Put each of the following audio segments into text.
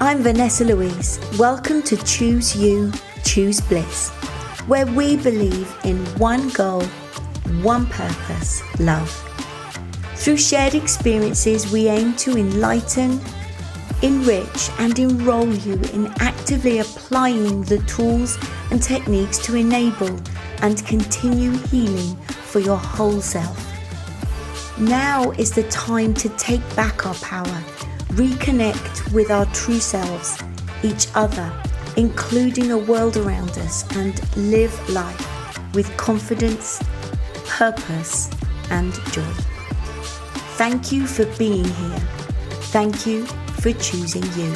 I'm Vanessa Louise. Welcome to Choose You, Choose Bliss, where we believe in one goal, one purpose, love. Through shared experiences, we aim to enlighten, enrich, and enroll you in actively applying the tools and techniques to enable and continue healing for your whole self. Now is the time to take back our power, reconnect with our true selves, each other, including the world around us, and live life with confidence, purpose, and joy. Thank you for being here. Thank you for choosing you.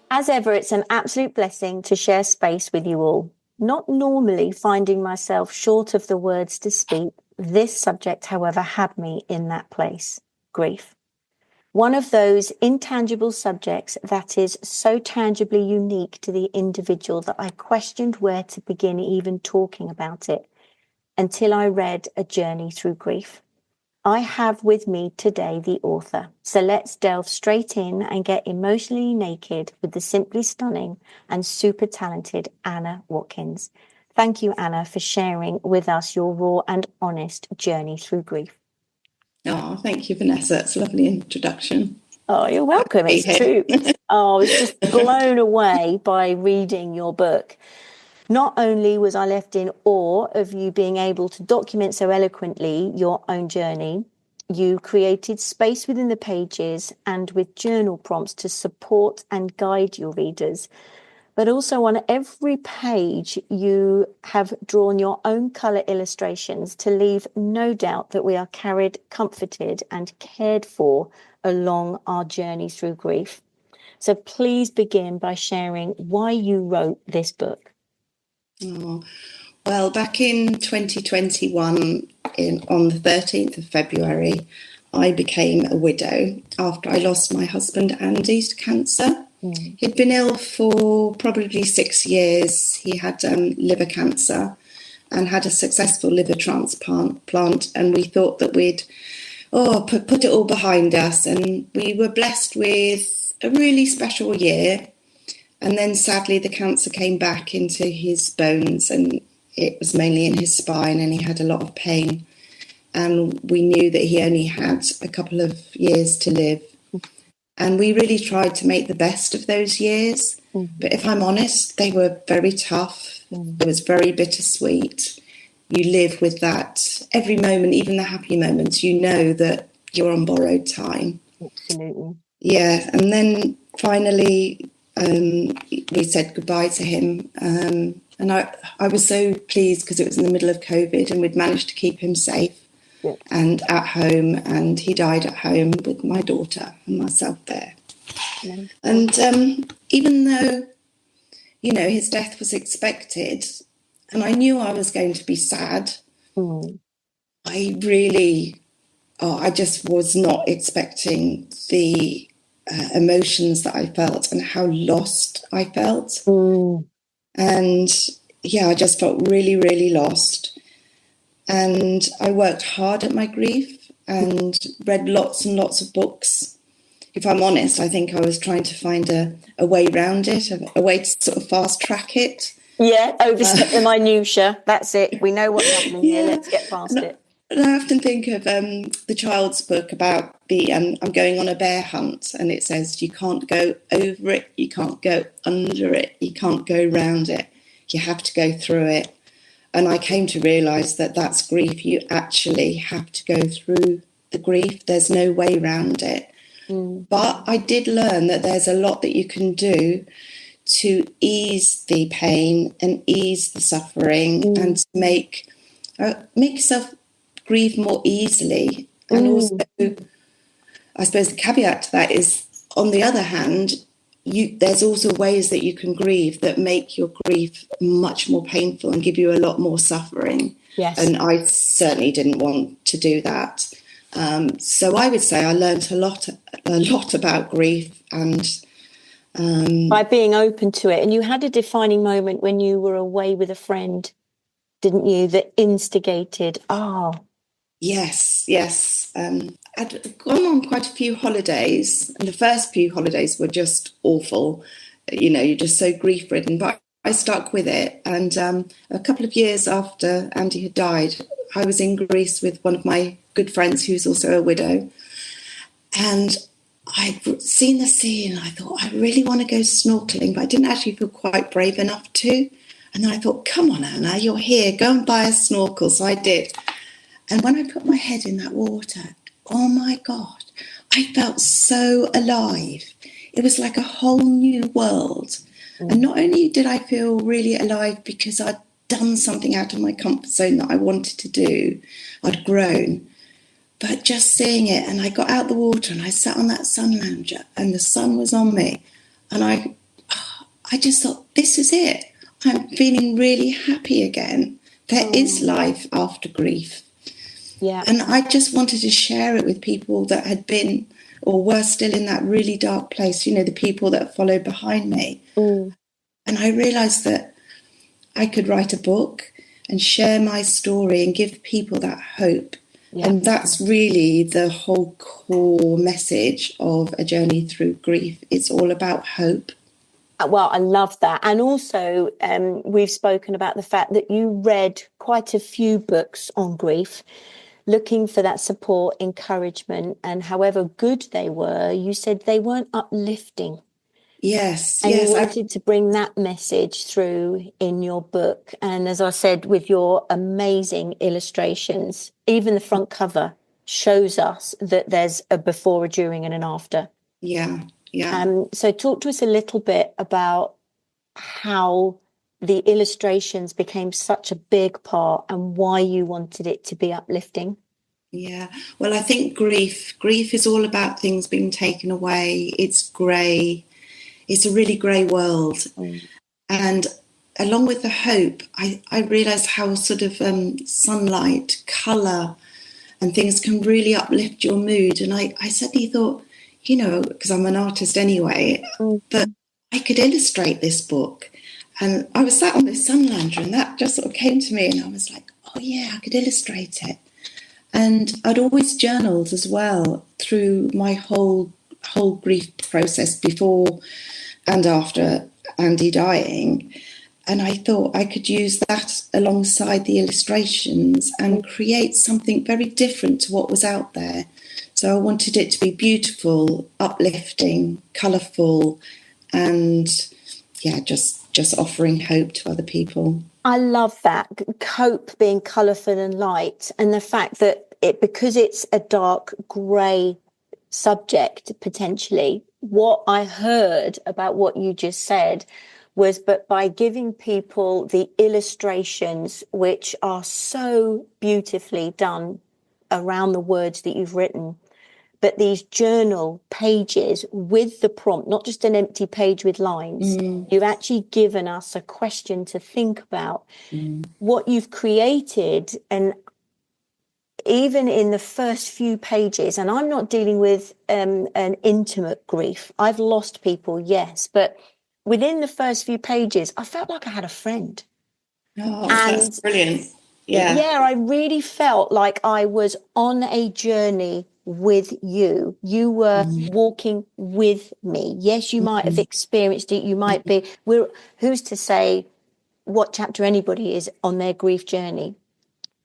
As ever, it's an absolute blessing to share space with you all. Not normally finding myself short of the words to speak, this subject, however, had me in that place. Grief. One of those intangible subjects that is so tangibly unique to the individual that I questioned where to begin even talking about it until I read A Journey Through Grief. I have with me today the author, so let's delve straight in and get emotionally naked with the simply stunning and super talented Anna Watkins. Thank you, Anna, for sharing with us your raw and honest journey through grief. Oh, thank you, Vanessa. It's a lovely introduction. Oh, you're welcome. It's true. I was just blown away by reading your book. Not only was I left in awe of you being able to document so eloquently your own journey, you created space within the pages and with journal prompts to support and guide your readers. But also on every page, you have drawn your own colour illustrations to leave no doubt that we are carried, comforted and cared for along our journey through grief. So please begin by sharing why you wrote this book. Oh, well, back in 2021, on the 13th of February, I became a widow after I lost my husband Andy to cancer. He'd been ill for probably 6 years. He had liver cancer and had a successful liver transplant, and we thought that we'd put it all behind us, and we were blessed with a really special year. And then sadly the cancer came back into his bones, and it was mainly in his spine, and he had a lot of pain, and we knew that he only had a couple of years to live. And we really tried to make the best of those years. But if I'm honest, they were very tough. It was very bittersweet. You live with that every moment, even the happy moments, you know that you're on borrowed time. Absolutely. Yeah. And then finally, we said goodbye to him. And I was so pleased because it was in the middle of COVID and we'd managed to keep him safe. And at home, and he died at home with my daughter and myself there. And even though, his death was expected, and I knew I was going to be sad, I just was not expecting the emotions that I felt and how lost I felt. And I just felt really, really lost. And I worked hard at my grief and read lots and lots of books. If I'm honest, I think I was trying to find a way around it, a way to sort of fast track it. Yeah, overstep the minutiae. That's it. We know what's happening here. Let's get past it. And I often think of the child's book about the I'm going on a bear hunt, and it says you can't go over it, you can't go under it, you can't go round it. You have to go through it. And I came to realise that that's grief. You actually have to go through the grief. There's no way around it. But I did learn that there's a lot that you can do to ease the pain and ease the suffering and make yourself grieve more easily. And also, I suppose the caveat to that is, on the other hand, there's also ways that you can grieve that make your grief much more painful and give you a lot more suffering. Yes. And I certainly didn't want to do that. So I would say I learned a lot about grief, and by being open to it. And you had a defining moment when you were away with a friend, didn't you, that instigated, Yes, yes. I'd gone on quite a few holidays, and the first few holidays were just awful. You know, you're just so grief-ridden, but I stuck with it. And a couple of years after Andy had died, I was in Greece with one of my good friends who's also a widow. And I'd seen the sea and I thought, I really want to go snorkeling, but I didn't actually feel quite brave enough to. And then I thought, come on, Anna, you're here, go and buy a snorkel. So I did. And when I put my head in that water, oh my God, I felt so alive. It was like a whole new world. And not only did I feel really alive because I'd done something out of my comfort zone that I wanted to do, I'd grown, but just seeing it. And I got out the water and I sat on that sun lounger and the sun was on me. And I just thought, this is it. I'm feeling really happy again. There is life after grief. Yeah. And I just wanted to share it with people that had been or were still in that really dark place, you know, the people that followed behind me. And I realised that I could write a book and share my story and give people that hope. Yeah. And that's really the whole core message of A Journey Through Grief. It's all about hope. Well, I love that. And also, we've spoken about the fact that you read quite a few books on grief, looking for that support, encouragement, and however good they were, you said they weren't uplifting. Yes, and yes. You wanted to bring that message through in your book. And as I said, with your amazing illustrations, even the front cover shows us that there's a before, a during, and an after. Yeah, yeah. So talk to us a little bit about how the illustrations became such a big part and why you wanted it to be uplifting. Yeah, well, I think grief is all about things being taken away. It's grey. It's a really grey world. And along with the hope, I realised how sort of sunlight, colour and things can really uplift your mood. And I suddenly thought, you know, because I'm an artist anyway, that I could illustrate this book. And I was sat on this sun lounger and that just sort of came to me and I was like, oh yeah, I could illustrate it. And I'd always journaled as well through my whole grief process before and after Andy dying. And I thought I could use that alongside the illustrations and create something very different to what was out there. So I wanted it to be beautiful, uplifting, colourful, and yeah, just offering hope to other people. I love that. Hope being colourful and light, and the fact that because it's a dark grey subject, potentially, what I heard about what you just said was, but by giving people the illustrations, which are so beautifully done around the words that you've written, but these journal pages with the prompt, not just an empty page with lines, you've actually given us a question to think about. What you've created. And even in the first few pages, and I'm not dealing with an intimate grief. I've lost people, yes, but within the first few pages, I felt like I had a friend. Oh, that's brilliant. Yeah, I really felt like I was on a journey with you. You were walking with me. Yes, you might have experienced it. You might be. Who's to say what chapter anybody is on their grief journey?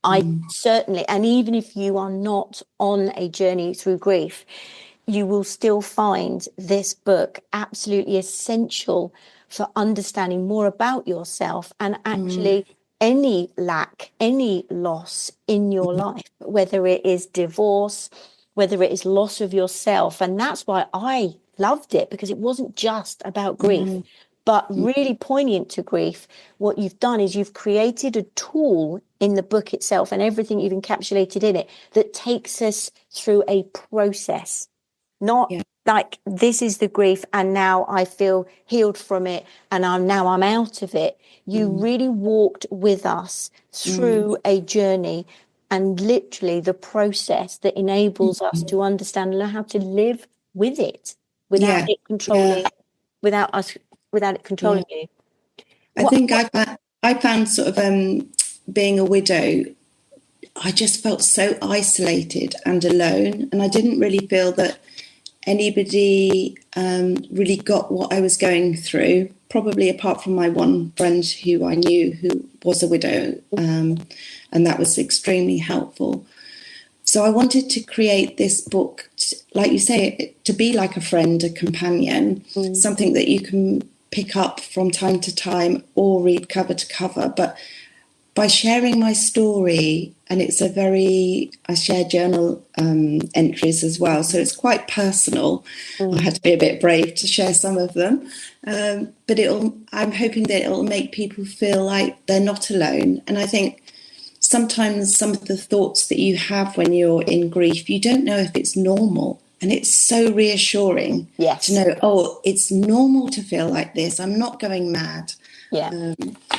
I certainly, and even if you are not on a journey through grief, you will still find this book absolutely essential for understanding more about yourself and actually any lack, any loss in your life, whether it is divorce, whether it is loss of yourself. And that's why I loved it, because it wasn't just about grief, but really poignant to grief. What you've done is you've created a tool in the book itself and everything you've encapsulated in it that takes us through a process. Not like this is the grief and now I feel healed from it and I'm out of it. You really walked with us through a journey and literally the process that enables us to understand and learn how to live with it without it controlling, without it controlling you. I think I found sort of being a widow I just felt so isolated and alone, and I didn't really feel that anybody really got what I was going through, probably apart from my one friend who I knew who was a widow, and that was extremely helpful. So I wanted to create this book, like you say, to be like a friend, a companion, something that you can pick up from time to time or read cover to cover. But by sharing my story, and I share journal entries as well, so it's quite personal. I had to be a bit brave to share some of them, but I'm hoping that it'll make people feel like they're not alone. And I think sometimes some of the thoughts that you have when you're in grief, you don't know if it's normal. And it's so reassuring to know, oh, it's normal to feel like this. I'm not going mad. Yeah.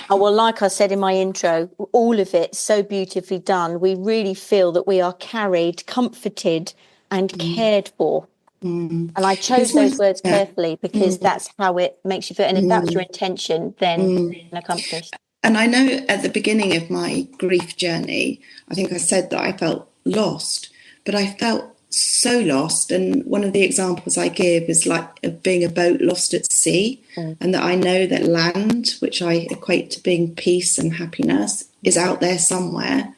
Well, like I said in my intro, all of it so beautifully done. We really feel that we are carried, comforted, and cared for. And I chose those words carefully because that's how it makes you feel. And if that was your intention, then accomplished. And I know at the beginning of my grief journey, I think I said that I felt lost, but I felt so lost. And one of the examples I give is like of being a boat lost at sea, and that I know that land, which I equate to being peace and happiness, is out there somewhere.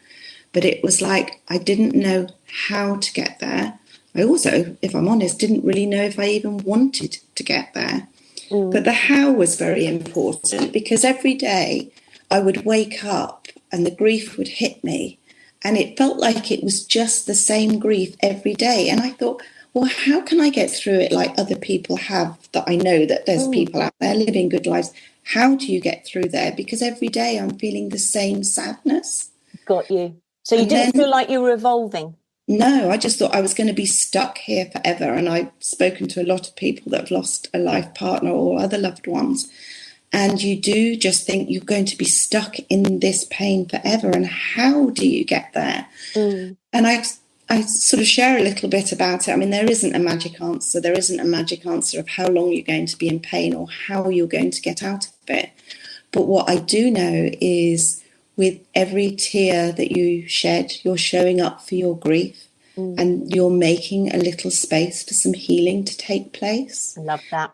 But it was like I didn't know how to get there. I also, if I'm honest, didn't really know if I even wanted to get there. But the how was very important, because every day I would wake up and the grief would hit me. And it felt like it was just the same grief every day. And I thought, well, how can I get through it like other people have, that I know that there's people out there living good lives? How do you get through there? Because every day I'm feeling the same sadness. Got you. So you didn't feel like you were evolving? No, I just thought I was going to be stuck here forever. And I've spoken to a lot of people that have lost a life partner or other loved ones. And you do just think you're going to be stuck in this pain forever. And how do you get there? And I sort of share a little bit about it. I mean, there isn't a magic answer. There isn't a magic answer of how long you're going to be in pain or how you're going to get out of it. But what I do know is with every tear that you shed, you're showing up for your grief and you're making a little space for some healing to take place. I love that.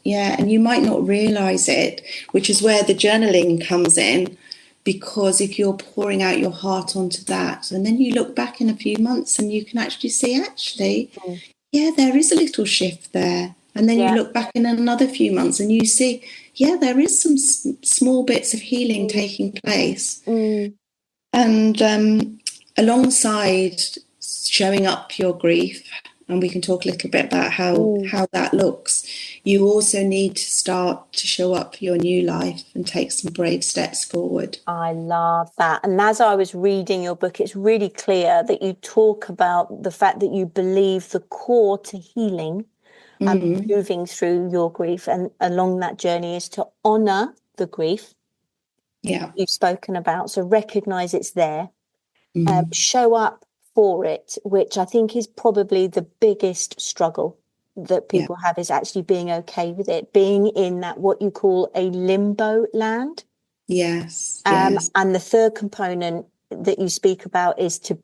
And you might not realise it, which is where the journaling comes in, because if you're pouring out your heart onto that, and then you look back in a few months and you can actually see, there is a little shift there. And then you look back in another few months and you see, there is some small bits of healing taking place. And alongside showing up your grief, and we can talk a little bit about how that looks, you also need to start to show up for your new life and take some brave steps forward. I love that. And as I was reading your book, it's really clear that you talk about the fact that you believe the core to healing and moving through your grief and along that journey is to honour the grief you've spoken about. So recognise it's there, show up for it, which I think is probably the biggest struggle that people have, is actually being okay with it, being in that what you call a limbo land. Yes. And the third component that you speak about is to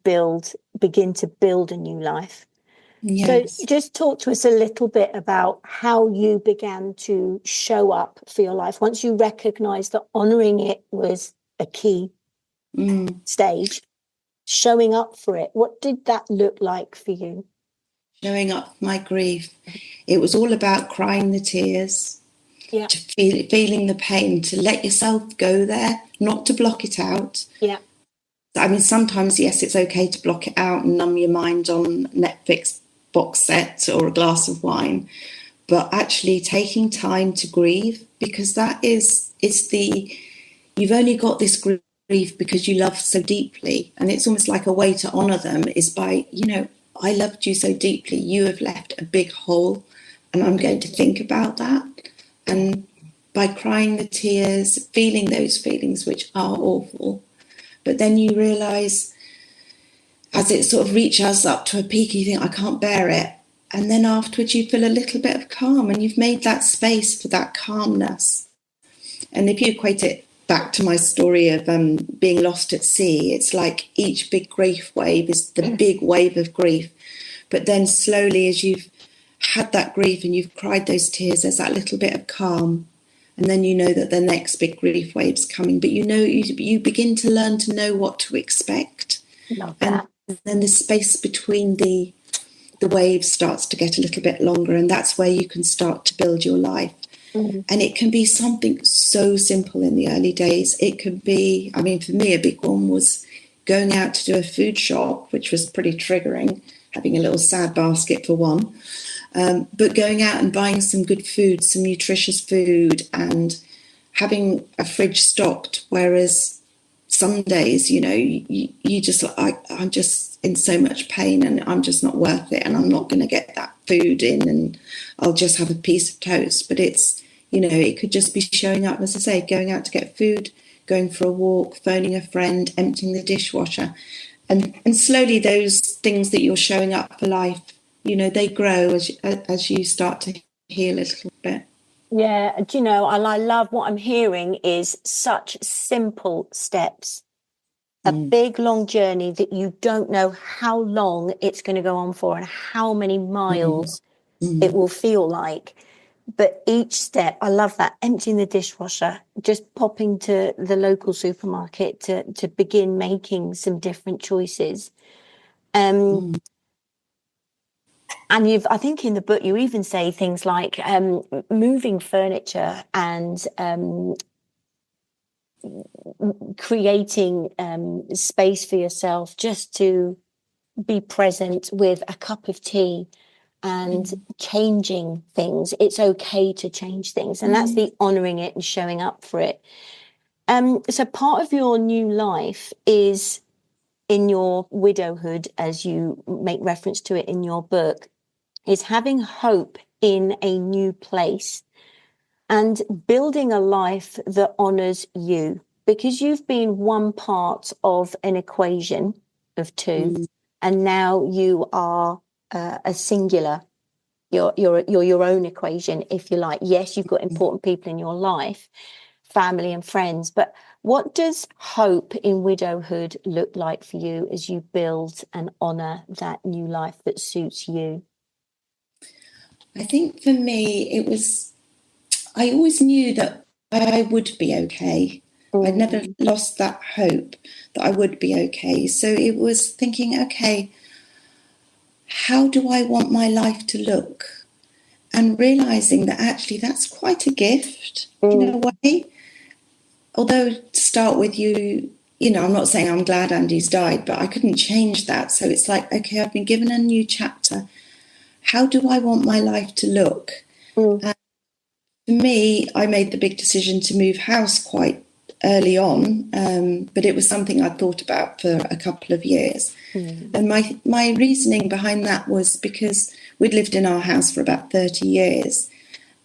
begin to build a new life. Yes. So just talk to us a little bit about how you began to show up for your life once you recognised that honouring it was a key stage. Showing up for it, what did that look like for you? Showing up for my grief, it was all about crying the tears, to feeling the pain, to let yourself go there, not to block it out. I mean, sometimes, yes, it's okay to block it out and numb your mind on Netflix box set or a glass of wine, but actually taking time to grieve, because you've only got this grief because you love so deeply, and it's almost like a way to honour them is by, I loved you so deeply, you have left a big hole, and I'm going to think about that. And by crying the tears, feeling those feelings, which are awful, but then you realise as it sort of reaches up to a peak, you think, I can't bear it. And then afterwards you feel a little bit of calm, and you've made that space for that calmness. And if you equate it back to my story of being lost at sea, it's like each big grief wave is the big wave of grief. But then slowly, as you've had that grief and you've cried those tears, there's that little bit of calm. And then you know that the next big grief wave's coming. But you begin to learn to know what to expect. Love that. And then the space between the waves starts to get a little bit longer. And that's where you can start to build your life. Mm. And it can be something so simple in the early days. It could be, I mean, for me, a big one was going out to do a food shop, which was pretty triggering, having a little sad basket for one. But going out and buying some good food, some nutritious food, and having a fridge stocked. Whereas some days, you know, you just like, I'm just in so much pain and I'm just not worth it. And I'm not going to get that food in and I'll just have a piece of toast. But it's, you know, it could just be showing up, as I say, going out to get food, going for a walk, phoning a friend, emptying the dishwasher. And slowly those things that you're showing up for life, you know, they grow as you start to heal a little bit. Yeah, do you know, and I love what I'm hearing is such simple steps. A big, long journey that you don't know how long it's going to go on for and how many miles it will feel like. But each step, I love that, emptying the dishwasher, just popping to the local supermarket to begin making some different choices. And I think in the book, you even say things like moving furniture and creating space for yourself just to be present with a cup of tea and changing things. It's okay to change things. And that's the honouring it and showing up for it. So part of your new life is in your widowhood, as you make reference to it in your book, is having hope in a new place and building a life that honours you, because you've been one part of an equation of two, and now you are a singular. You're your own equation, if you like. Yes, you've got important people in your life, family and friends, but what does hope in widowhood look like for you as you build and honour that new life that suits you? I think for me, it was, I always knew that I would be okay. I'd never lost that hope that I would be okay. So it was thinking, okay, how do I want my life to look? And realising that actually that's quite a gift in a way. Although to start with, you know, I'm not saying I'm glad Andy's died, but I couldn't change that. So it's like, okay, I've been given a new chapter. How do I want my life to look? And for me, I made the big decision to move house quite early on, but it was something I'd thought about for a couple of years. And my reasoning behind that was because we'd lived in our house for about 30 years.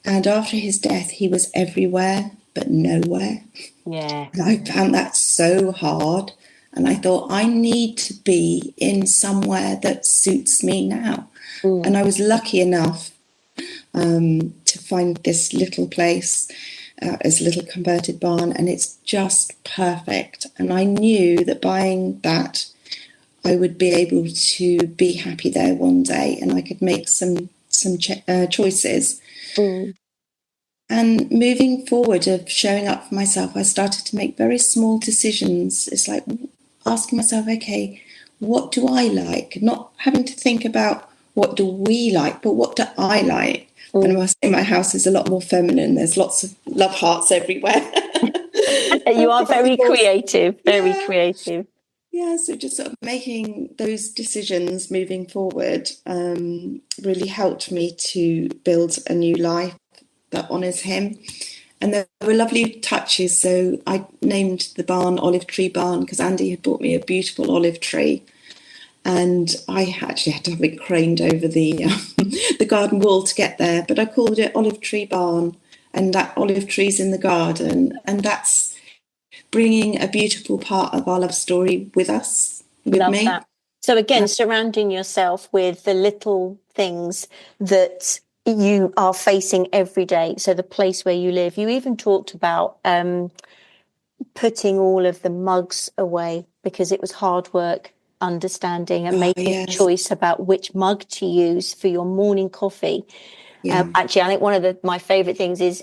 And after his death, he was everywhere but nowhere. Yeah. And I found that so hard. And I thought, I need to be in somewhere that suits me now. And I was lucky enough to find this little place, this little converted barn, and it's just perfect. And I knew that buying that, I would be able to be happy there one day, and I could make some choices. And moving forward of showing up for myself, I started to make very small decisions. It's like asking myself, okay, what do I like? Not having to think about what do we like, but what do I like? And I must say my house is a lot more feminine. There's lots of love hearts everywhere. You are very creative, very creative. Yeah, so just sort of making those decisions moving forward really helped me to build a new life that honours him. And there were lovely touches. So I named the barn Olive Tree Barn because Andy had bought me a beautiful olive tree. And I actually had to have it craned over the garden wall to get there. But I called it Olive Tree Barn, and that olive tree's in the garden. And that's bringing a beautiful part of our love story with us, with Love me. that. So again, surrounding yourself with the little things that you are facing every day. So the place where you live. You even talked about putting all of the mugs away because it was hard work understanding and Oh, making a yes. choice about which mug to use for your morning coffee. Yeah. Actually, I think one of my favorite things is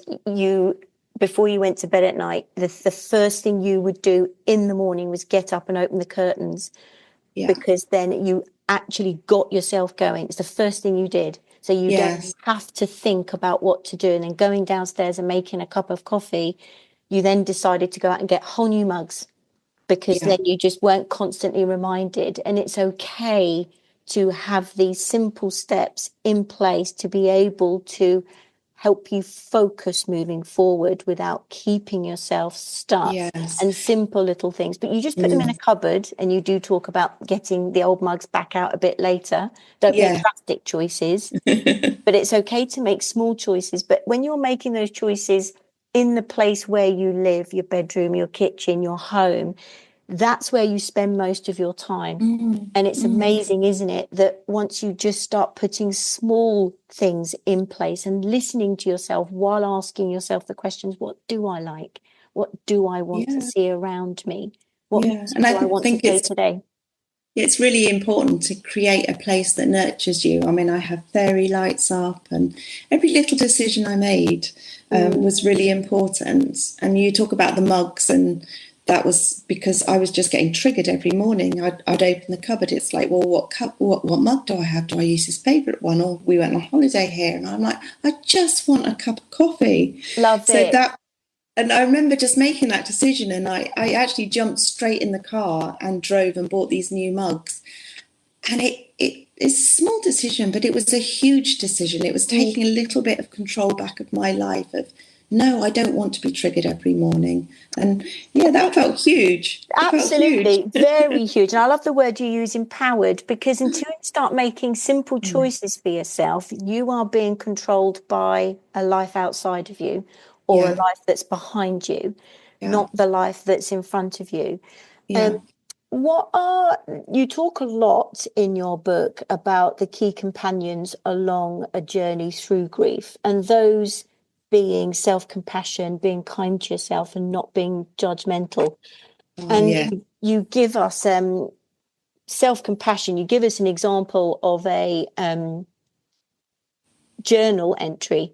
before you went to bed at night, the first thing you would do in the morning was get up and open the curtains, Yeah. because then you actually got yourself going. It's the first thing you did. So you don't Yes. have to think about what to do. And then going downstairs and making a cup of coffee, you then decided to go out and get whole new mugs, because Yeah. then you just weren't constantly reminded. And it's okay to have these simple steps in place to be able to help you focus moving forward without keeping yourself stuck. Yes. And simple little things, but you just put them in a cupboard. And you do talk about getting the old mugs back out a bit later. Don't make Yeah. drastic choices, but it's okay to make small choices. But when you're making those choices in the place where you live, your bedroom, your kitchen, your home, that's where you spend most of your time. And it's amazing, isn't it, that once you just start putting small things in place and listening to yourself while asking yourself the questions, what do I like? What do I want to Yeah. see around me? What Yeah. music And I do I want to think play today? it's really important to create a place that nurtures you. I mean, I have fairy lights up, and every little decision I made was really important. And you talk about the mugs, and that was because I was just getting triggered every morning. I'd open the cupboard. It's like, well, what mug do I have? Do I use his favourite one? Or we went on holiday here, and I'm like, I just want a cup of coffee. Love So it. and I remember just making that decision, and I actually jumped straight in the car and drove and bought these new mugs. And it's a small decision, but it was a huge decision. It was taking a little bit of control back of my life of, no, I don't want to be triggered every morning. And yeah, that felt huge. It felt huge. Absolutely, very huge. And I love the word you use, empowered, because until you start making simple choices for yourself, you are being controlled by a life outside of you, or a Yeah, life that's behind you, yeah, not the life that's in front of you. yeah. You talk a lot in your book about the key companions along a journey through grief, and those being self-compassion, being kind to yourself, and not being judgmental. Oh, And yeah. you give us self-compassion. You give us an example of a journal entry.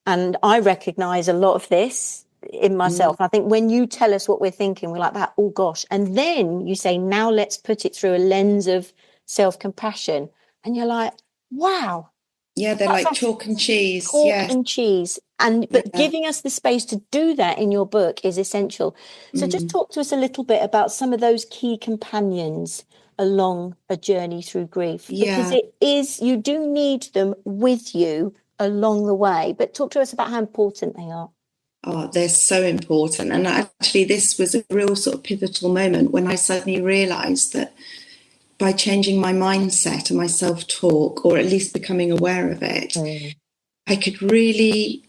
And I recognize a lot of this in myself. I think when you tell us what we're thinking, we're like that, oh gosh. And then you say, now let's put it through a lens of self-compassion. And you're like, wow, Yeah, they're that's like a chalk and cheese. pork Yes. and cheese. But Yeah. giving us the space to do that in your book is essential. So just Mm. talk to us a little bit about some of those key companions along a journey through grief, because Yeah. it is, you do need them with you along the way. But talk to us about how important they are. Oh, they're so important. And actually, this was a real sort of pivotal moment when I suddenly realised that by changing my mindset and my self-talk, or at least becoming aware of it, I could really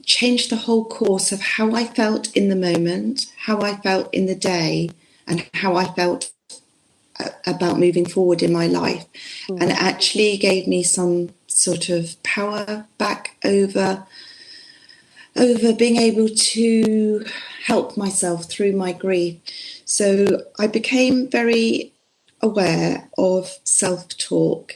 change the whole course of how I felt in the moment, how I felt in the day, and how I felt about moving forward in my life. And it actually gave me some sort of power back over being able to help myself through my grief. So I became very aware of self-talk.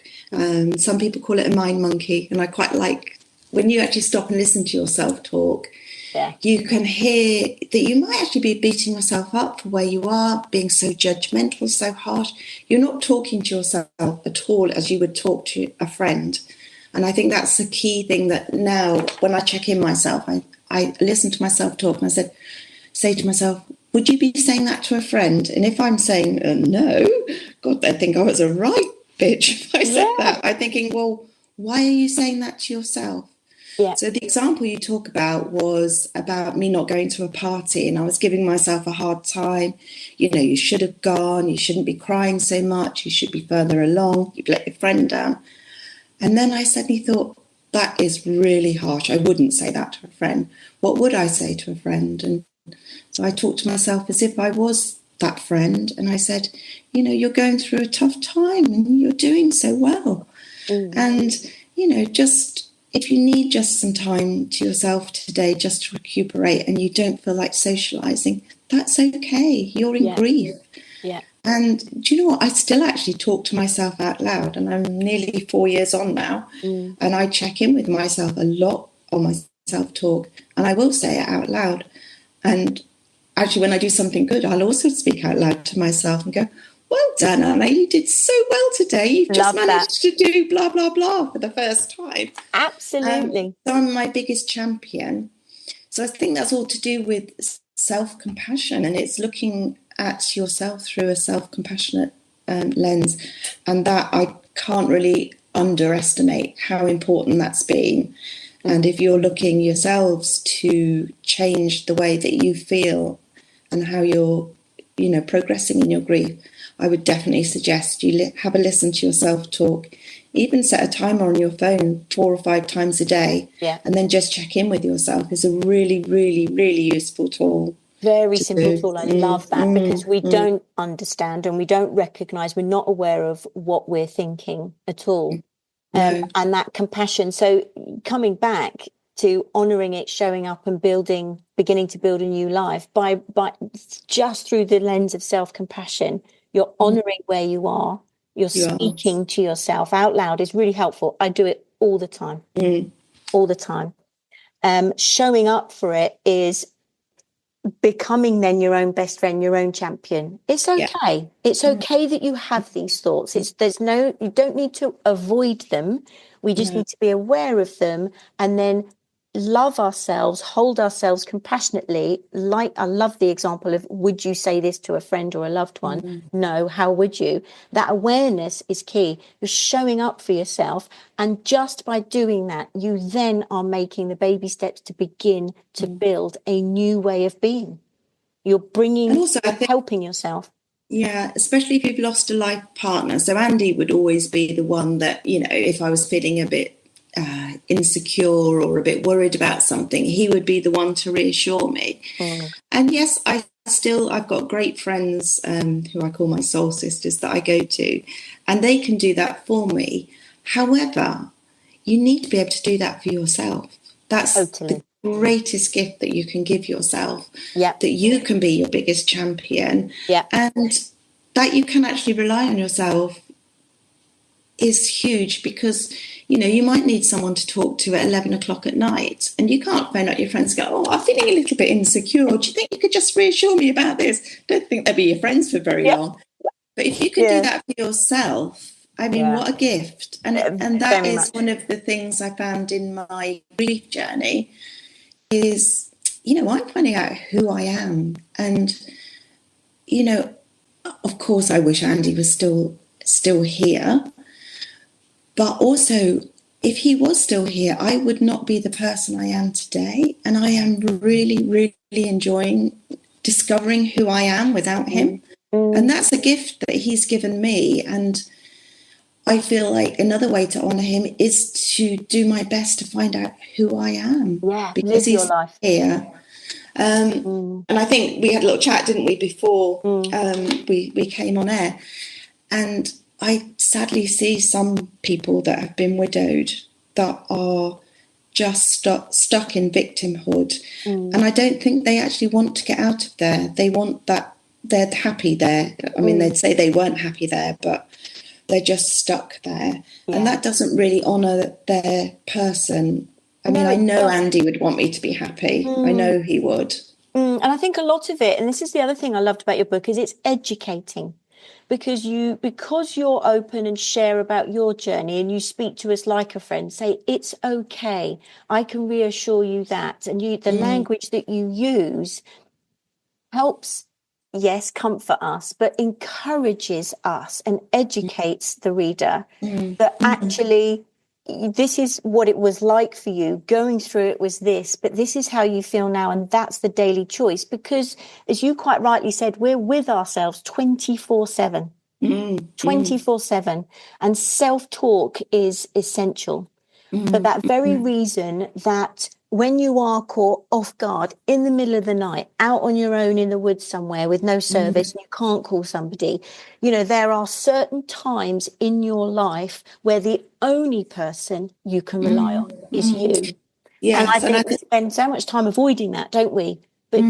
Some people call it a mind monkey, and I quite like when you actually stop and listen to your self-talk. Yeah. You can hear that you might actually be beating yourself up for where you are, being so judgmental, so harsh. You're not talking to yourself at all as you would talk to a friend. And I think that's the key thing, that now when I check in myself, I listen to myself talk, and say to myself, would you be saying that to a friend? And if I'm saying no, God, they'd think I was a right bitch if I said that. I'm thinking, well, why are you saying that to yourself? Yeah. So the example you talk about was about me not going to a party, and I was giving myself a hard time. You know, you should have gone, you shouldn't be crying so much, you should be further along, you've let your friend down. And then I suddenly thought, that is really harsh. I wouldn't say that to a friend. What would I say to a friend? And so I talked to myself as if I was that friend. And I said, you know, you're going through a tough time and you're doing so well. And, you know, just if you need just some time to yourself today just to recuperate and you don't feel like socializing, that's okay. You're in grief. Yeah. And do you know what? I still actually talk to myself out loud, and I'm nearly 4 years on now. And I check in with myself a lot on my self-talk, and I will say it out loud. And actually, when I do something good, I'll also speak out loud to myself and go, well done, Anna, you did so well today. You've just managed to do blah, blah, blah for the first time. Absolutely. So I'm my biggest champion. So I think that's all to do with self-compassion, and it's looking at yourself through a self-compassionate lens. And that I can't really underestimate how important that's been. And if you're looking yourselves to change the way that you feel and how you're, progressing in your grief, I would definitely suggest you have a listen to your self-talk. Even set a timer on your phone 4 or 5 times a day, and then just check in with yourself is a really, really, really useful tool. Very simple tool. I love that, because we don't understand and we don't recognise, we're not aware of what we're thinking at all. And that compassion. So coming back to honouring it, showing up and beginning to build a new life by just through the lens of self-compassion, you're honouring where you are. You're speaking to yourself out loud is really helpful. I do it all the time, all the time. Showing up for it is becoming then your own best friend, your own champion. It's okay. Yeah. It's okay that you have these thoughts. You don't need to avoid them. We just need to be aware of them and then love ourselves, hold ourselves compassionately. Like, I love the example of, would you say this to a friend or a loved one? No, how would you? That awareness is key. You're showing up for yourself. And just by doing that, you then are making the baby steps to begin to build a new way of being. You're bringing, and also, helping yourself. Yeah, especially if you've lost a life partner. So Andy would always be the one that, if I was feeling a bit insecure or a bit worried about something, he would be the one to reassure me. And yes, I've got great friends who I call my soul sisters that I go to, and they can do that for me. However, you need to be able to do that for yourself. That's the greatest gift that you can give yourself, that you can be your biggest champion, and that you can actually rely on yourself is huge, because you might need someone to talk to at 11 o'clock at night, and you can't phone up your friends and go, oh, I'm feeling a little bit insecure. Do you think you could just reassure me about this? Don't think they'll be your friends for very long. But if you can do that for yourself, I mean, what a gift. And that is one of the things I found in my grief journey is, I'm finding out who I am. And, of course, I wish Andy was still here. But also, if he was still here, I would not be the person I am today. And I am really, really enjoying discovering who I am without him. And that's a gift that he's given me. And I feel like another way to honour him is to do my best to find out who I am. Because he's here. And I think we had a little chat, didn't we, before we came on air. And I sadly see some people that have been widowed that are just stuck in victimhood. And I don't think they actually want to get out of there. They want that, they're happy there. I mean, they'd say they weren't happy there, but they're just stuck there. And that doesn't really honour their person. I mean, I know Andy would want me to be happy. I know he would. And I think a lot of it, and this is the other thing I loved about your book, is it's educating. Because you're open and share about your journey, and you speak to us like a friend, say it's okay, I can reassure you that, and the language that you use helps, yes, comfort us, but encourages us and educates the reader that actually this is what it was like for you. Going through it was this, but this is how you feel now. And that's the daily choice, because as you quite rightly said, we're with ourselves 24/7, 24/7. And self-talk is essential for that very reason, that when you are caught off guard in the middle of the night, out on your own in the woods somewhere with no service, and you can't call somebody, there are certain times in your life where the only person you can rely on is you. Yes, and I think we spend so much time avoiding that, don't we? But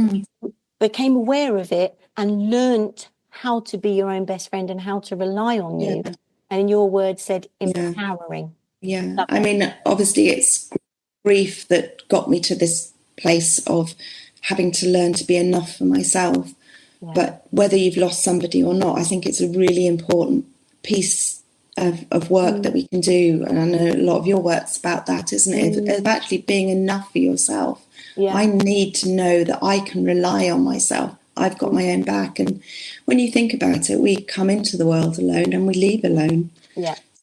became aware of it and learnt how to be your own best friend and how to rely on you. And in your words said empowering. Yeah. I mean, obviously it's grief that got me to this place of having to learn to be enough for myself. But whether you've lost somebody or not, I think it's a really important piece of work that we can do. And I know a lot of your work's about that, isn't it? Of actually being enough for yourself. I need to know that I can rely on myself. I've got my own back. And when you think about it, we come into the world alone and we leave alone.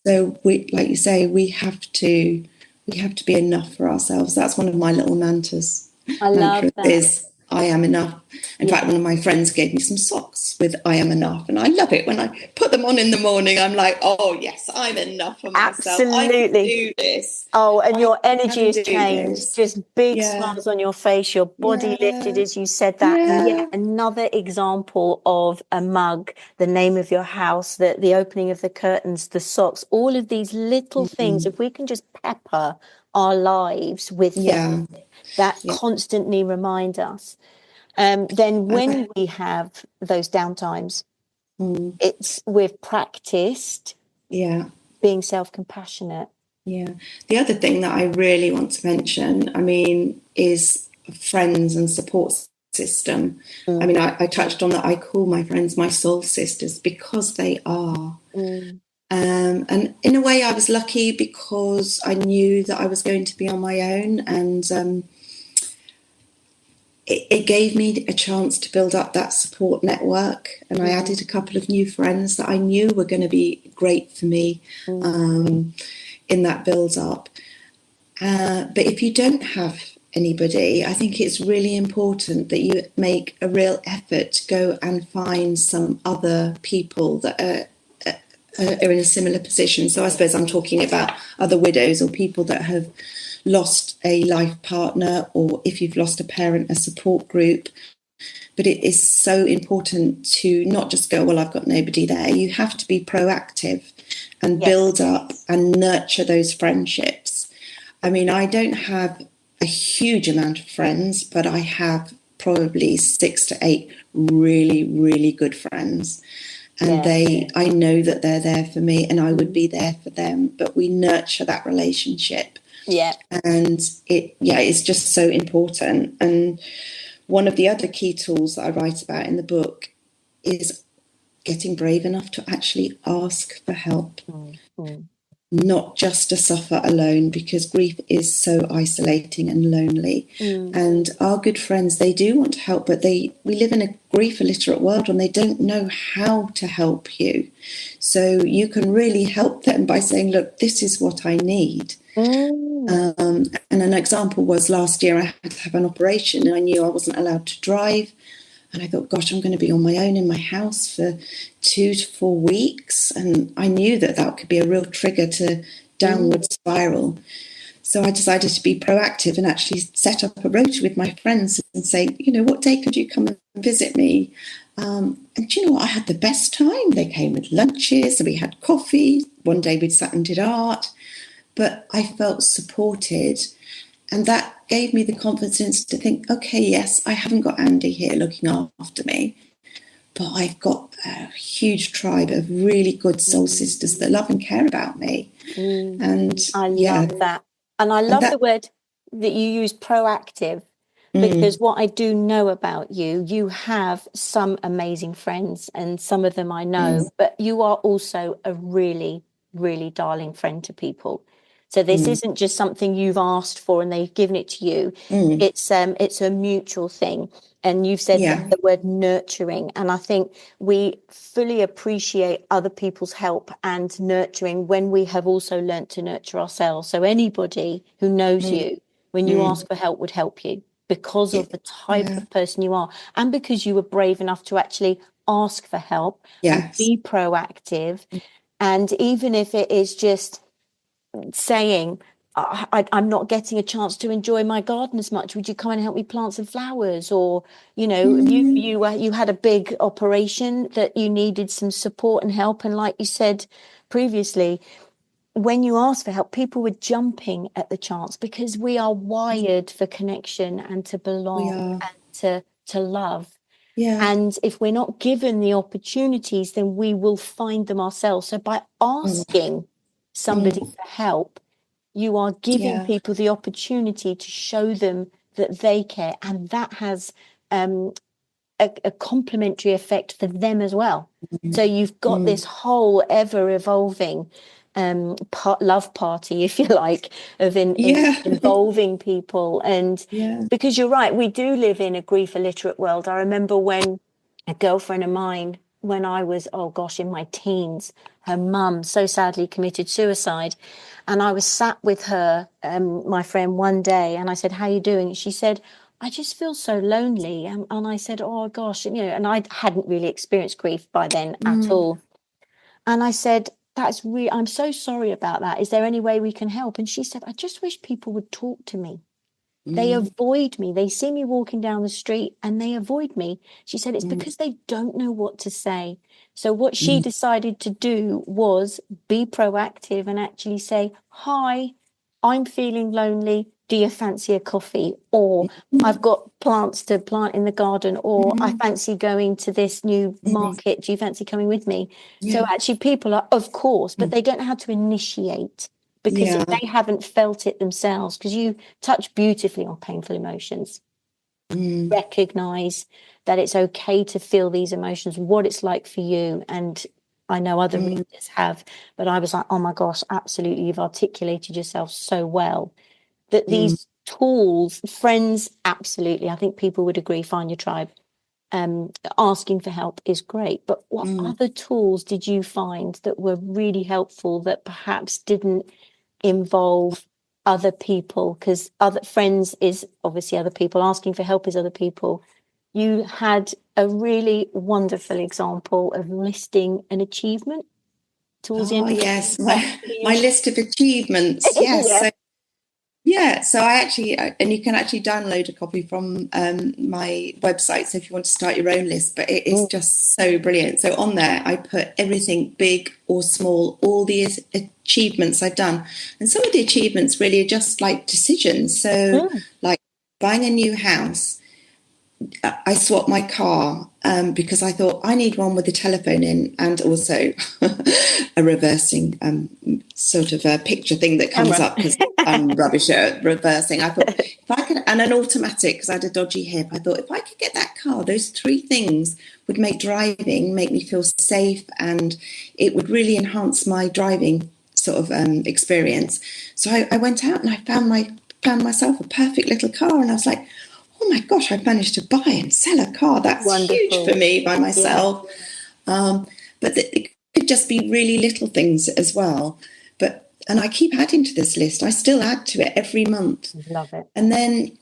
So we, like you say, we have to be enough for ourselves. That's one of my little mantras. I love that. Is I am enough. In fact, one of my friends gave me some socks with I am enough. And I love it. When I put them on in the morning, I'm like, oh, yes, I'm enough for myself. Absolutely. I can do this. Oh, and your energy has changed. This. Just big smiles on your face. Your body lifted as you said that. And yet another example of a mug, the name of your house, the opening of the curtains, the socks, all of these little things. If we can just pepper our lives with things that constantly remind us. Then when we have those downtimes, we've practiced being self-compassionate. The other thing that I really want to mention, I mean, is friends and support system. I mean, I touched on that. I call my friends my soul sisters because they are. And in a way, I was lucky because I knew that I was going to be on my own, and it gave me a chance to build up that support network. And I added a couple of new friends that I knew were going to be great for me in that build up. But if you don't have anybody, I think it's really important that you make a real effort to go and find some other people that are in a similar position. So I suppose I'm talking about other widows or people that have lost a life partner, or if you've lost a parent, a support group. But it is so important to not just go, well, I've got nobody there. You have to be proactive and build up and nurture those friendships. I mean, I don't have a huge amount of friends, but I have probably 6 to 8 really, really good friends. And I know that they're there for me and I would be there for them, but we nurture that relationship. And it's just so important. And one of the other key tools that I write about in the book is getting brave enough to actually ask for help, not just to suffer alone, because grief is so isolating and lonely. And our good friends, they do want to help, but we live in a grief illiterate world and they don't know how to help you. So you can really help them by saying, look, this is what I need. And an example was last year I had to have an operation and I knew I wasn't allowed to drive. And I thought, gosh, I'm going to be on my own in my house for 2 to 4 weeks. And I knew that could be a real trigger to downward spiral. So I decided to be proactive and actually set up a rota with my friends and say, you know, what day could you come and visit me? And you know what? I had the best time. They came with lunches and we had coffee. One day we'd sat and did art. But I felt supported. And that gave me the confidence to think, okay, yes, I haven't got Andy here looking after me, but I've got a huge tribe of really good soul sisters that love and care about me. And I love that. And I love the word that you use, proactive, because what I do know about you, you have some amazing friends and some of them I know, but you are also a really, really darling friend to people. So this isn't just something you've asked for and they've given it to you. It's a mutual thing. And you've said the word nurturing. And I think we fully appreciate other people's help and nurturing when we have also learnt to nurture ourselves. So anybody who knows you, when you ask for help, would help you because of the type of person you are. And because you were brave enough to actually ask for help and be proactive. And even if it is just saying, I'm not getting a chance to enjoy my garden as much. Would you come and help me plant some flowers? Or, you know, you had a big operation that you needed some support and help. And like you said previously, when you asked for help, people were jumping at the chance because we are wired for connection and to belong and to love. And if we're not given the opportunities, then we will find them ourselves. So by asking somebody for help, you are giving people the opportunity to show them that they care. And that has a complementary effect for them as well. So you've got this whole ever evolving love party, if you like, of involving people. And because you're right, we do live in a grief illiterate world. I remember when a girlfriend of mine, when I was, in my teens, her mum so sadly committed suicide. And I was sat with her, my friend, one day, and I said, "How are you doing?" She said, "I just feel so lonely." And I said, "Oh gosh," and I hadn't really experienced grief by then at all. And I said, I'm so sorry about that. Is there any way we can help? And she said, "I just wish people would talk to me. They avoid me. They see me walking down the street and they avoid me." She said, "It's because they don't know what to say." So what she decided to do was be proactive and actually say, "Hi, I'm feeling lonely. Do you fancy a coffee?" Or "I've got plants to plant in the garden," or "I fancy going to this new market. Do you fancy coming with me?" So actually people are, of course, but they don't know how to initiate, because they haven't felt it themselves. Because you touch beautifully on painful emotions. Recognize that it's okay to feel these emotions, what it's like for you. And I know other readers have, but I was like, oh my gosh, absolutely. You've articulated yourself so well that these tools, friends, absolutely. I think people would agree, find your tribe. Asking for help is great. But what other tools did you find that were really helpful that perhaps didn't involve other people? Because other friends is obviously other people, asking for help is other people. You had a really wonderful example of listing an achievement towards the end. Yes, my list of achievements. Yes. So I actually, and you can actually download a copy from my website, so if you want to start your own list, but it is just so brilliant. So on there I put everything, big or small, all the achievements I've done. And some of the achievements really are just like decisions. So like buying a new house. I swapped my car because I thought I need one with a telephone in, and also a reversing sort of a picture thing that comes up, because I'm rubbish at reversing. I thought if I could, and an automatic, because I had a dodgy hip. I thought if I could get that car, those three things would make driving make me feel safe, and it would really enhance my driving sort of experience. So I went out and I found myself a perfect little car, and I was like, oh my gosh, I've managed to buy and sell a car. That's wonderful. Huge for me by myself. But it could just be really little things as well. And I keep adding to this list. I still add to it every month. Love it. And then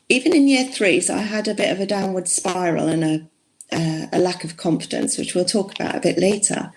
even in year 3, so I had a bit of a downward spiral and a lack of confidence, which we'll talk about a bit later.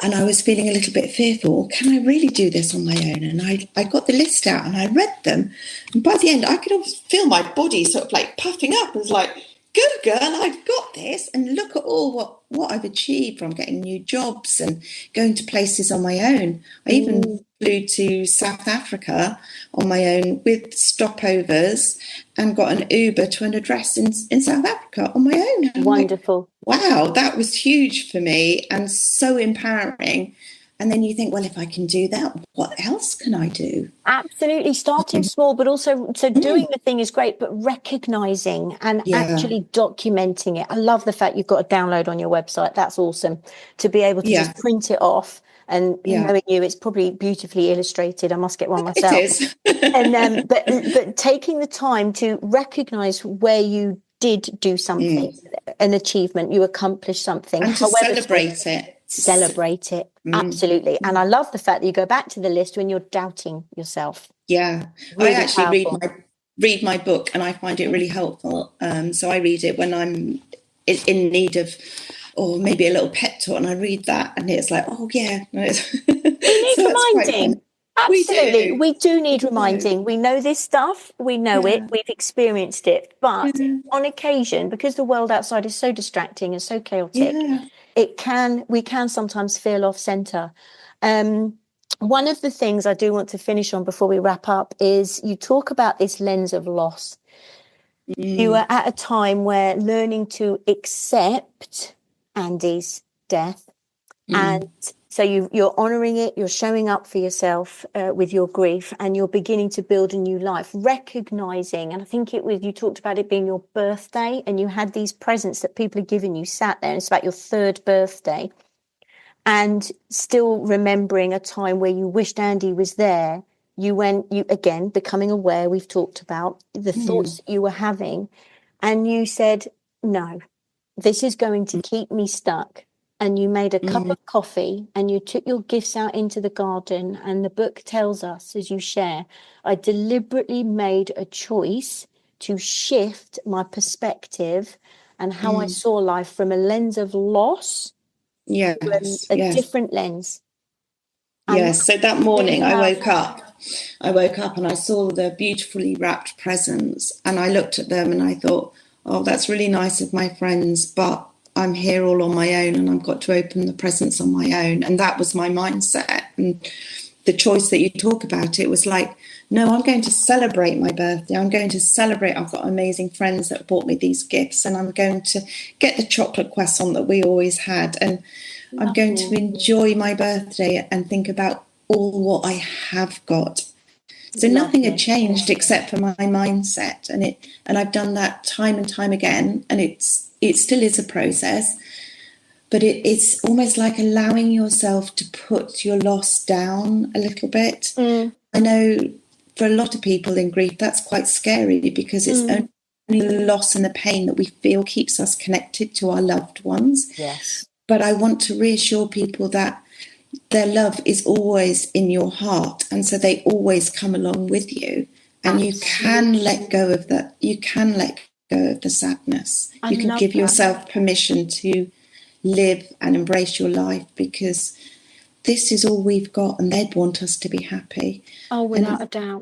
And I was feeling a little bit fearful. Can I really do this on my own? And I got the list out and I read them. And by the end, I could almost feel my body sort of like puffing up. It was like, good girl, I've got this. And look at all what I've achieved, from getting new jobs and going to places on my own. I even flew to South Africa on my own with stopovers and got an Uber to an address in South Africa on my own. And wonderful. Like, wow, that was huge for me and so empowering. And then you think, well, if I can do that, what else can I do? Absolutely. Starting small, but also, so doing the thing is great, but recognizing and actually documenting it. I love the fact you've got a download on your website. That's awesome. To be able to just print it off, and knowing you, it's probably beautifully illustrated. I must get one myself. It is. And but taking the time to recognize where you did do something, an achievement, you accomplished something, and to celebrate it. Celebrate it. Absolutely. And I love the fact that you go back to the list when you're doubting yourself. Yeah. Really I actually read my book, and I find it really helpful. So I read it when I'm in need of, or maybe a little pep talk, and I read that, and it's like, oh yeah. We need reminding. Absolutely. We do need reminding. We know this stuff. We know it. We've experienced it. But on occasion, because the world outside is so distracting and so chaotic, we can sometimes feel off center. One of the things I do want to finish on before we wrap up is you talk about this lens of loss. You were at a time where learning to accept Andy's death. And so you're honouring it, you're showing up for yourself with your grief, and you're beginning to build a new life, recognising, and I think it was, you talked about it being your birthday, and you had these presents that people had given you, sat there, and it's about your third birthday, and still remembering a time where you wished Andy was there. You again, becoming aware, we've talked about the thoughts that you were having, and you said, no, this is going to keep me stuck. And you made a cup of coffee and you took your gifts out into the garden. And the book tells us, as you share, I deliberately made a choice to shift my perspective and how I saw life from a lens of loss to a different lens. Yes, so that morning I woke up and I saw the beautifully wrapped presents, and I looked at them and I thought, oh, that's really nice of my friends, but I'm here all on my own and I've got to open the presents on my own. And that was my mindset. And the choice that you talk about, it was like, no, I'm going to celebrate my birthday. I'm going to celebrate. I've got amazing friends that bought me these gifts, and I'm going to get the chocolate croissant that we always had. And I'm going to enjoy my birthday and think about all what I have got. So nothing had changed except for my mindset, and I've done that time and time again, and it still is a process, but it's almost like allowing yourself to put your loss down a little bit. I know for a lot of people in grief that's quite scary, because it's only the loss and the pain that we feel keeps us connected to our loved ones. Yes. But I want to reassure people that their love is always in your heart, and so they always come along with you, and you can let go of that. You can let go of the sadness. You can give yourself permission to live and embrace your life, because this is all we've got, and they'd want us to be happy. Oh, without a doubt.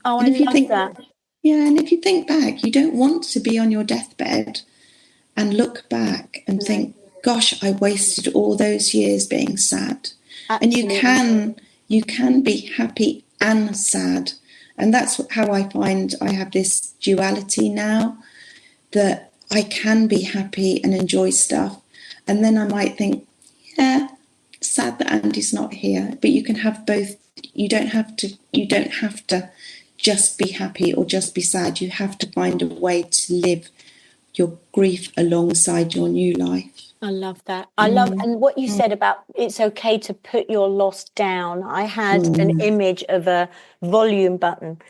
Oh, I love that. Yeah, and if you think back, you don't want to be on your deathbed and look back and think, gosh, I wasted all those years being sad. Absolutely. And you can be happy and sad. And that's how I find I have this duality now, that I can be happy and enjoy stuff. And then I might think, yeah, sad that Andy's not here. But you can have both. You don't have to just be happy or just be sad. You have to find a way to live your grief alongside your new life. I love that. And what you said about it's okay to put your loss down. I had an image of a volume button,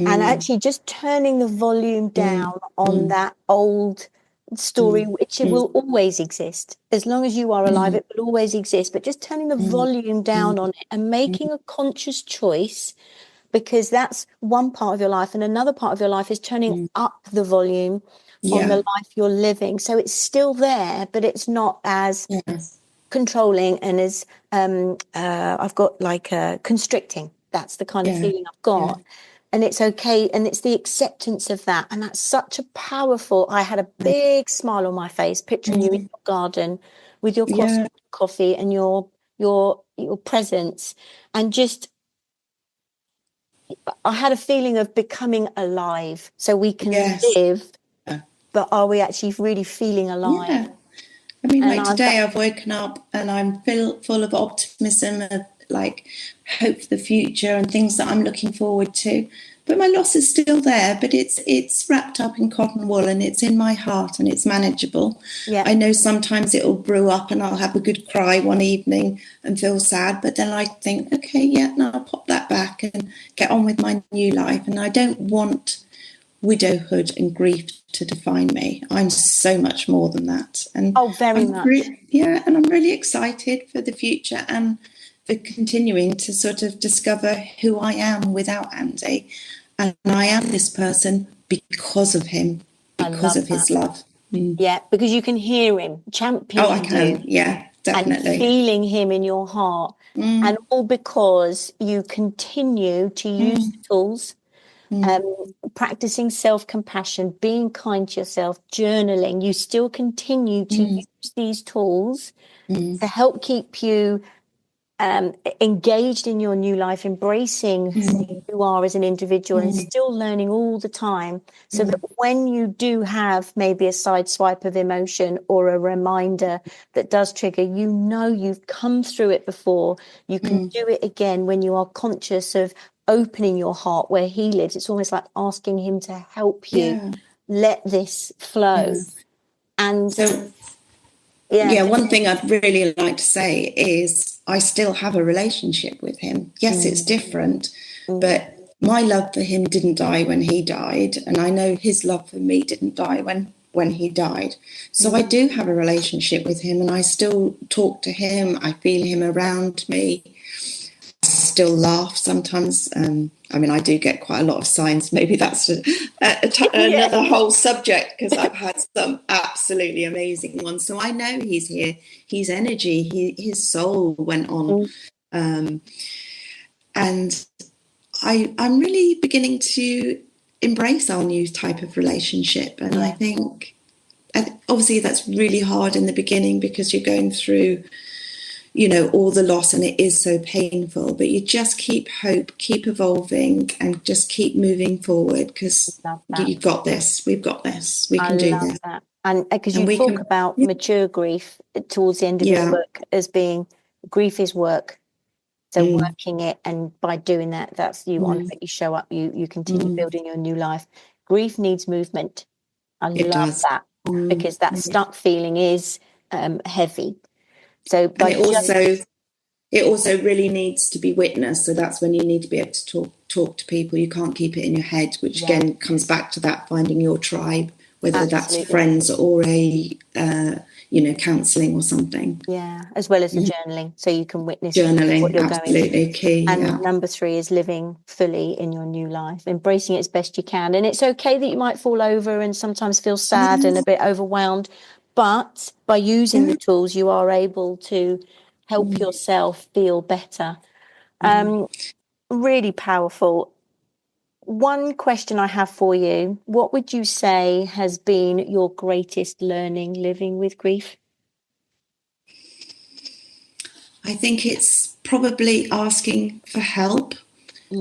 and actually just turning the volume down on that old story, which it will always exist. As long as you are alive, it will always exist. But just turning the volume down on it and making a conscious choice, because that's one part of your life. And another part of your life is turning up the volume on the life you're living. So it's still there, but it's not as controlling and as I've got like constricting. That's the kind of feeling I've got. And it's okay. And it's the acceptance of that. And that's such a powerful, I had a big smile on my face, picturing you in your garden with your coffee and your presence, and just, I had a feeling of becoming alive, so we can live, but are we actually really feeling alive? Yeah. I mean, like today I've woken up and I'm full of optimism, of like hope for the future and things that I'm looking forward to. But my loss is still there, but it's wrapped up in cotton wool, and it's in my heart, and it's manageable. I know sometimes it'll brew up and I'll have a good cry one evening and feel sad, but then I think, okay, no, I'll pop that back and get on with my new life. And I don't want widowhood and grief to define me. I'm so much more than that. And very much. And I'm really excited for the future and for continuing to sort of discover who I am without Andy. And I am this person because of him, because of his love. Yeah, because you can hear him championing. I can. Yeah, definitely. And feeling him in your heart. And all because you continue to use the tools, practicing self-compassion, being kind to yourself, journaling. You still continue to use these tools to help keep you engaged in your new life, embracing who you are as an individual, and still learning all the time, so that when you do have maybe a side swipe of emotion or a reminder that does trigger, you know you've come through it before. You can do it again when you are conscious of opening your heart where he lives. It's almost like asking him to help you let this flow. And so one thing I'd really like to say is I still have a relationship with him. Yes, it's different, but my love for him didn't die when he died, and I know his love for me didn't die when he died. So I do have a relationship with him, and I still talk to him. I feel him around me. I still laugh sometimes. I mean, I do get quite a lot of signs. Maybe that's another whole subject, because I've had some absolutely amazing ones. So I know he's here. His energy, his soul went on. And I'm really beginning to embrace our new type of relationship. And I think, obviously, that's really hard in the beginning because you're going through, all the loss, and it is so painful, but you just keep hope, keep evolving, and just keep moving forward, because you've got this, we've got this, we can do this. That. And because you talk about mature grief towards the end of your book as being, grief is work. So working it, and by doing that, that's you honor it, you show up, you continue building your new life. Grief needs movement. I love that, because that stuck feeling is heavy. So it also really needs to be witnessed. So that's when you need to be able to talk to people. You can't keep it in your head, which again comes back to that finding your tribe, whether that's friends or a counselling or something. Yeah, as well as the journaling, so you can witness journaling, what you're absolutely going through. Key. And number 3 is living fully in your new life, embracing it as best you can. And it's okay that you might fall over and sometimes feel sad and a bit overwhelmed, but by using the tools, you are able to help yourself feel better. Really powerful. One question I have for you: what would you say has been your greatest learning living with grief? I think it's probably asking for help,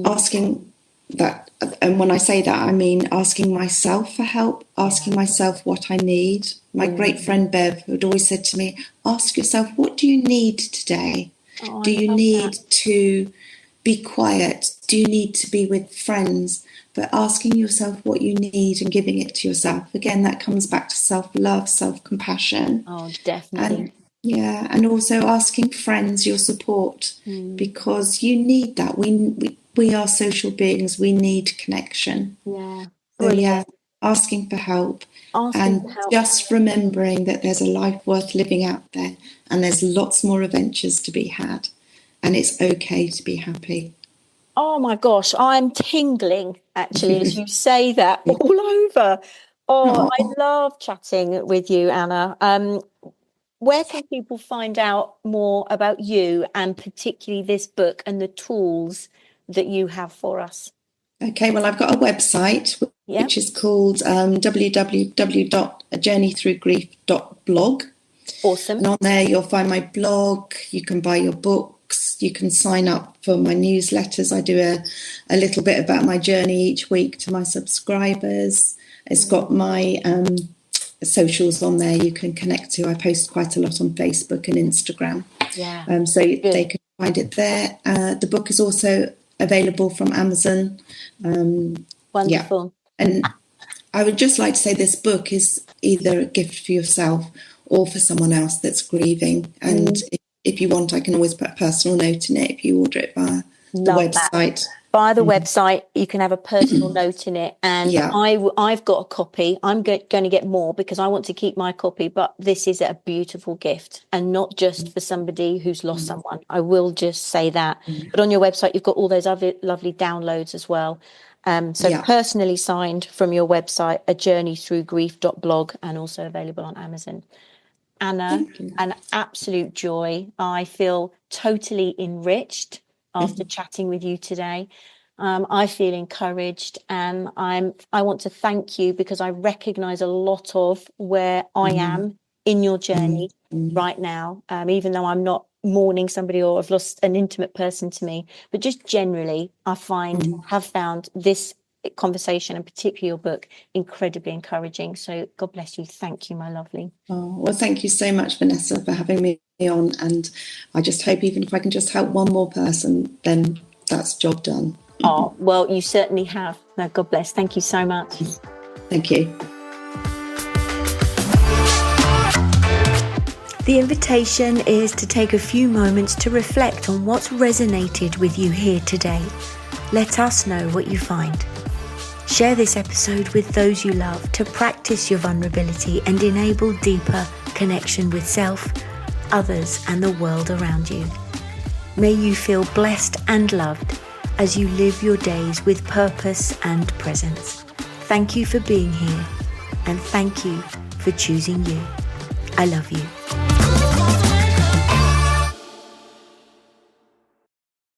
asking that. And when I say that, I mean asking myself for help, asking myself what I need. My great friend Bev had always said to me, ask yourself, what do you need today? Do you need to be quiet? Do you need to be with friends? But asking yourself what you need and giving it to yourself. Again, that comes back to self-love, self-compassion. Oh, definitely. And also asking friends your support, because you need that. We are social beings. We need connection. Yeah. So asking for help, just remembering that there's a life worth living out there, and there's lots more adventures to be had, and it's okay to be happy. Oh my gosh, I'm tingling actually as you say that all over. Oh, I love chatting with you, Anna. Where can people find out more about you, and particularly this book and the tools that you have for us? Okay, well, I've got a website which is called www.ajourneythroughgrief.blog. Awesome. And on there you'll find my blog. You can buy your books. You can sign up for my newsletters. I do a little bit about my journey each week to my subscribers. It's got my socials on there you can connect to. I post quite a lot on Facebook and Instagram. So they can find it there. The book is also available from Amazon. Wonderful. And I would just like to say this book is either a gift for yourself or for someone else that's grieving. And if you want, I can always put a personal note in it if you order it via the website. By the website, you can have a personal note in it. And I've got a copy. I'm going to get more because I want to keep my copy. But this is a beautiful gift, and not just for somebody who's lost someone. I will just say that. But on your website, you've got all those other lovely downloads as well. Personally signed from your website, ajourneythroughgrief.blog, and also available on Amazon. Anna, an absolute joy. I feel totally enriched after chatting with you today. I feel encouraged, and I want to thank you because I recognize a lot of where I am in your journey right now. Even though I'm not mourning somebody or I've lost an intimate person to me, but just generally I have found this conversation and particularly your book incredibly encouraging. So God bless you. Thank you, my lovely. Oh, well, thank you so much, Vanessa, for having me on, and I just hope even if I can just help one more person, then that's job done. Oh, well, you certainly have. No, God bless. Thank you so much. Thank you. The invitation is to take a few moments to reflect on what's resonated with you here today. Let us know what you find. Share this episode with those you love to practice your vulnerability and enable deeper connection with self, others, and the world around you. May you feel blessed and loved as you live your days with purpose and presence. Thank you for being here, and thank you for choosing you. I love you.